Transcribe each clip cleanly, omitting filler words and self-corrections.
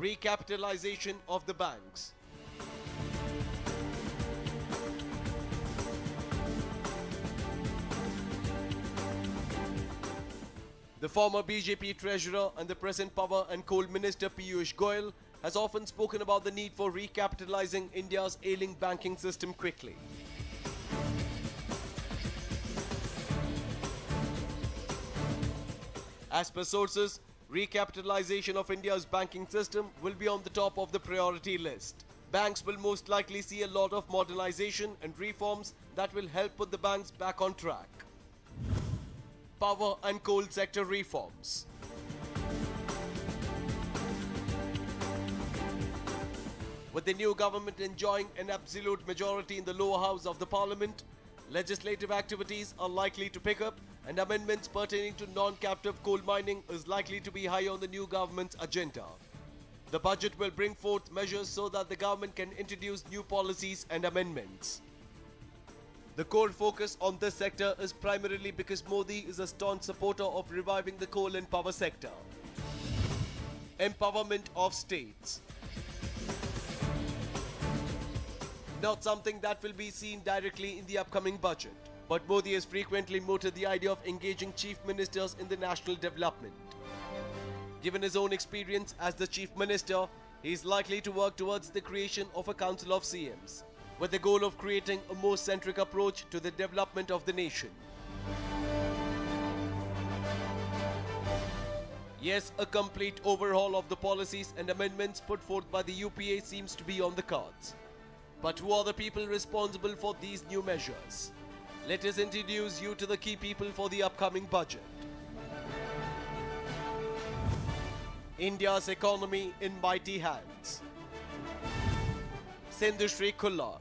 Recapitalization of the banks. The former BJP treasurer and the present Power and Coal Minister Piyush Goyal has often spoken about the need for recapitalizing India's ailing banking system quickly. As per sources, recapitalization of India's banking system will be on the top of the priority list. Banks will most likely see a lot of modernization and reforms that will help put the banks back on track. Power and coal sector reforms. With the new government enjoying an absolute majority in the lower house of the parliament, legislative activities are likely to pick up and amendments pertaining to non-captive coal mining is likely to be high on the new government's agenda. The budget will bring forth measures so that the government can introduce new policies and amendments. The core focus on this sector is primarily because Modi is a staunch supporter of reviving the coal and power sector. Empowerment of states. Not something that will be seen directly in the upcoming budget, but Modi has frequently mooted the idea of engaging chief ministers in the national development. Given his own experience as the chief minister, he is likely to work towards the creation of a council of CMs, with the goal of creating a more centric approach to the development of the nation. Yes, a complete overhaul of the policies and amendments put forth by the UPA seems to be on the cards. But who are the people responsible for these new measures? Let us introduce you to the key people for the upcoming budget. India's economy in mighty hands. Sindhushri Khullar.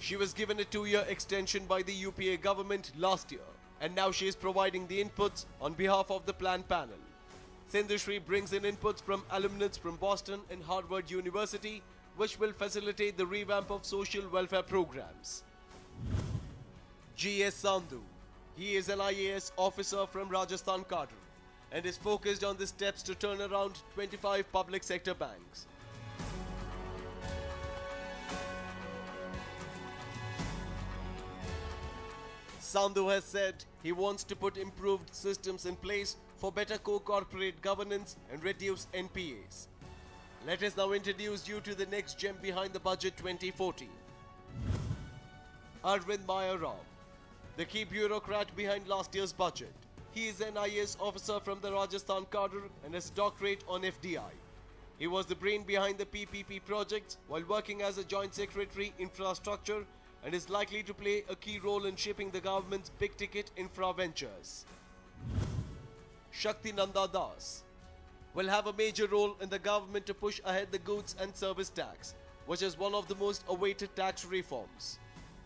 She was given a 2-year extension by the UPA government last year, and now she is providing the inputs on behalf of the plan panel. Sindhushri brings in inputs from alumnus from Boston and Harvard University, which will facilitate the revamp of social welfare programs. G.S. Sandhu. He is an IAS officer from Rajasthan cadre and is focused on the steps to turn around 25 public sector banks. Sandhu has said he wants to put improved systems in place for better co-corporate governance and reduce NPAs. Let us now introduce you to the next gem behind the budget 2014. Arvind Maya Rao, the key bureaucrat behind last year's budget. He is an IAS officer from the Rajasthan cadre and has a doctorate on FDI. He was the brain behind the PPP projects while working as a joint secretary infrastructure and is likely to play a key role in shaping the government's big-ticket infra ventures. Shakti Nanda Das will have a major role in the government to push ahead the goods and service tax, which is one of the most awaited tax reforms.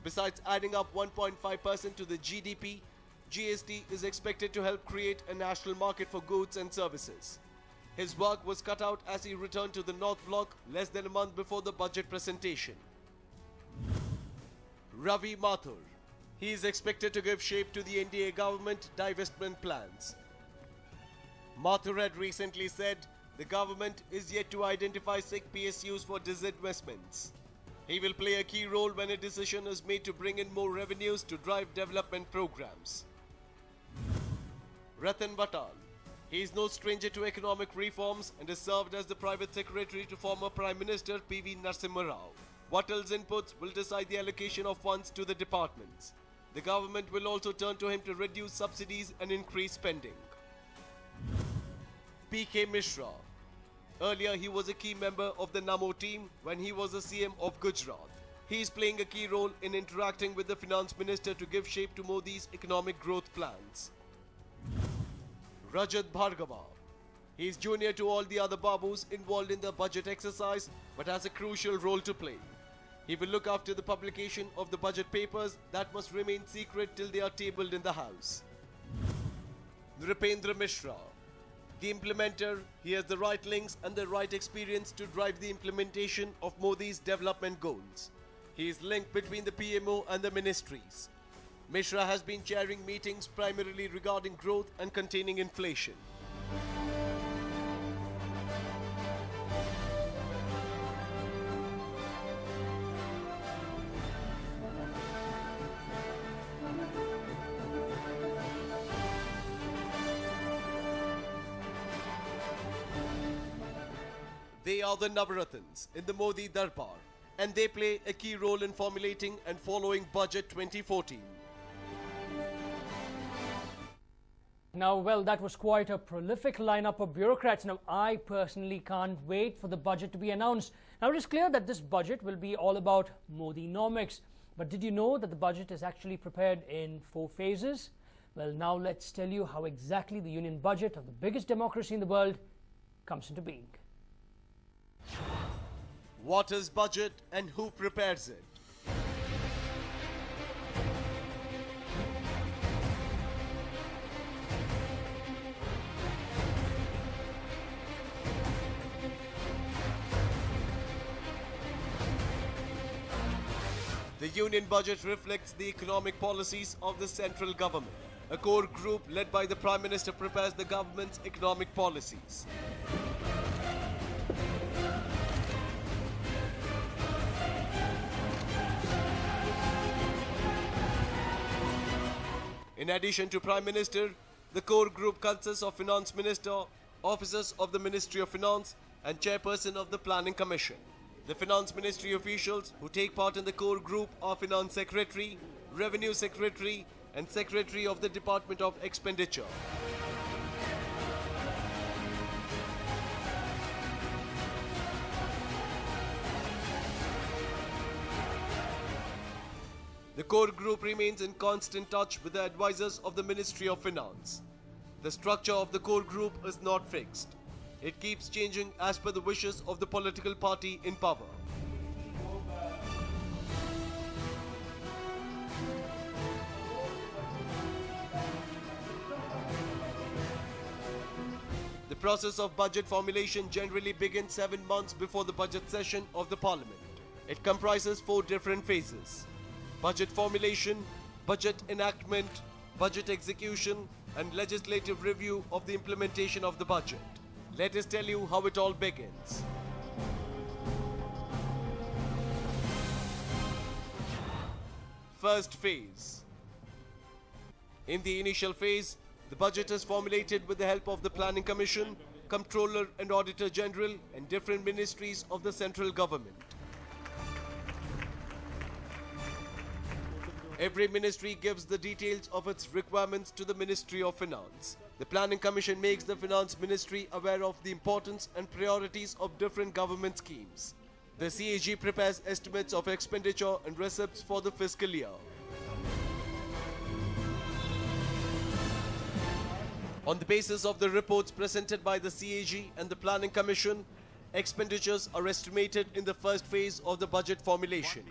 Besides adding up 1.5% to the GDP, GST is expected to help create a national market for goods and services. His work was cut out as he returned to the North Block less than a month before the budget presentation. Ravi Mathur. He is expected to give shape to the NDA government divestment plans. Mathur had recently said the government is yet to identify sick PSUs for disinvestments. He will play a key role when a decision is made to bring in more revenues to drive development programs. Ratan Vatan. He is no stranger to economic reforms and has served as the private secretary to former Prime Minister P.V. Narasimha Rao. Vatal's inputs will decide the allocation of funds to the departments. The government will also turn to him to reduce subsidies and increase spending. P.K. Mishra. Earlier, he was a key member of the Namo team when he was the CM of Gujarat. He is playing a key role in interacting with the finance minister to give shape to Modi's economic growth plans. Rajat Bhargava. He is junior to all the other Babus involved in the budget exercise but has a crucial role to play. He will look after the publication of the budget papers that must remain secret till they are tabled in the House. Nripendra Mishra. The implementer, he has the right links and the right experience to drive the implementation of Modi's development goals. He is linked between the PMO and the ministries. Mishra has been chairing meetings primarily regarding growth and containing inflation. They are the Navaratans in the Modi Darbar, and they play a key role in formulating and following Budget 2014. Now, well, that was quite a prolific lineup of bureaucrats. Now, I personally can't wait for the budget to be announced. Now, it is clear that this budget will be all about Modi-nomics. But did you know that the budget is actually prepared in 4 phases? Well, now let's tell you how exactly the union budget of the biggest democracy in the world comes into being. What is budget and who prepares it? The union budget reflects the economic policies of the central government. A core group led by the Prime Minister prepares the government's economic policies. In addition to Prime Minister, the core group consists of Finance Minister, officers of the Ministry of Finance, and Chairperson of the Planning Commission. The Finance Ministry officials who take part in the core group are Finance Secretary, Revenue Secretary, and Secretary of the Department of Expenditure. The core group remains in constant touch with the advisors of the Ministry of Finance. The structure of the core group is not fixed. It keeps changing as per the wishes of the political party in power. The process of budget formulation generally begins 7 months before the budget session of the Parliament. It comprises 4 different phases: budget formulation, budget enactment, budget execution, and legislative review of the implementation of the budget. Let us tell you how it all begins. First phase. In the initial phase, the budget is formulated with the help of the Planning Commission, Comptroller and Auditor General, and different ministries of the central government. Every ministry gives the details of its requirements to the Ministry of Finance. The Planning Commission makes the Finance Ministry aware of the importance and priorities of different government schemes. The CAG prepares estimates of expenditure and receipts for the fiscal year. On the basis of the reports presented by the CAG and the Planning Commission, expenditures are estimated in the first phase of the budget formulation.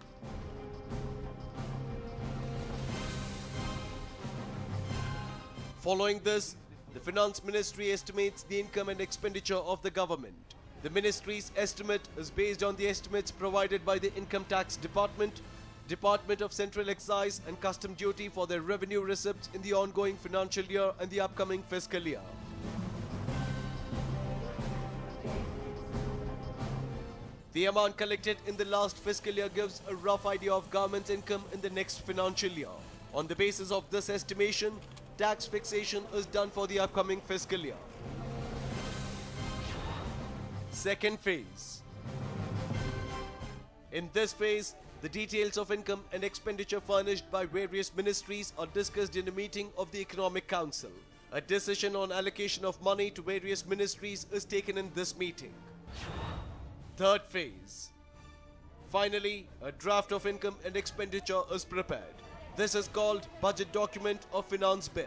Following this, the Finance Ministry estimates the income and expenditure of the government. The ministry's estimate is based on the estimates provided by the Income Tax Department, Department of Central Excise and Custom Duty for their revenue receipts in the ongoing financial year and the upcoming fiscal year. The amount collected in the last fiscal year gives a rough idea of government's income in the next financial year. On the basis of this estimation, tax fixation is done for the upcoming fiscal year. Second phase. In this phase, the details of income and expenditure furnished by various ministries are discussed in a meeting of the Economic Council. A decision on allocation of money to various ministries is taken in this meeting. Third phase. Finally, a draft of income and expenditure is prepared. This is called Budget Document of Finance Bill.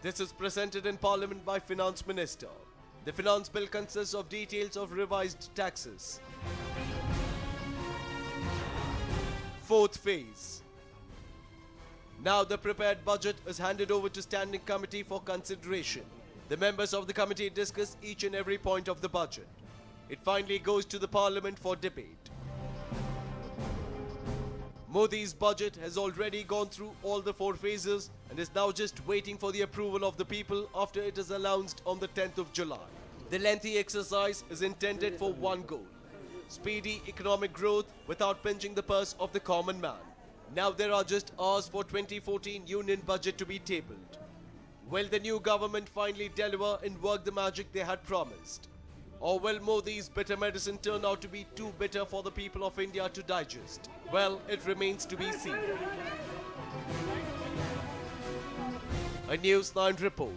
This is presented in Parliament by Finance Minister. The Finance Bill consists of details of revised taxes. Fourth phase. Now the prepared budget is handed over to Standing Committee for consideration. The members of the committee discuss each and every point of the budget. It finally goes to the Parliament for debate. Modi's budget has already gone through all the 4 phases and is now just waiting for the approval of the people after it is announced on the 10th of July. The lengthy exercise is intended for one goal: speedy economic growth without pinching the purse of the common man. Now there are just hours for 2014 union budget to be tabled. Will the new government finally deliver and work the magic they had promised? Or will Modi's bitter medicine turn out to be too bitter for the people of India to digest? Well, it remains to be seen. A News 9 report.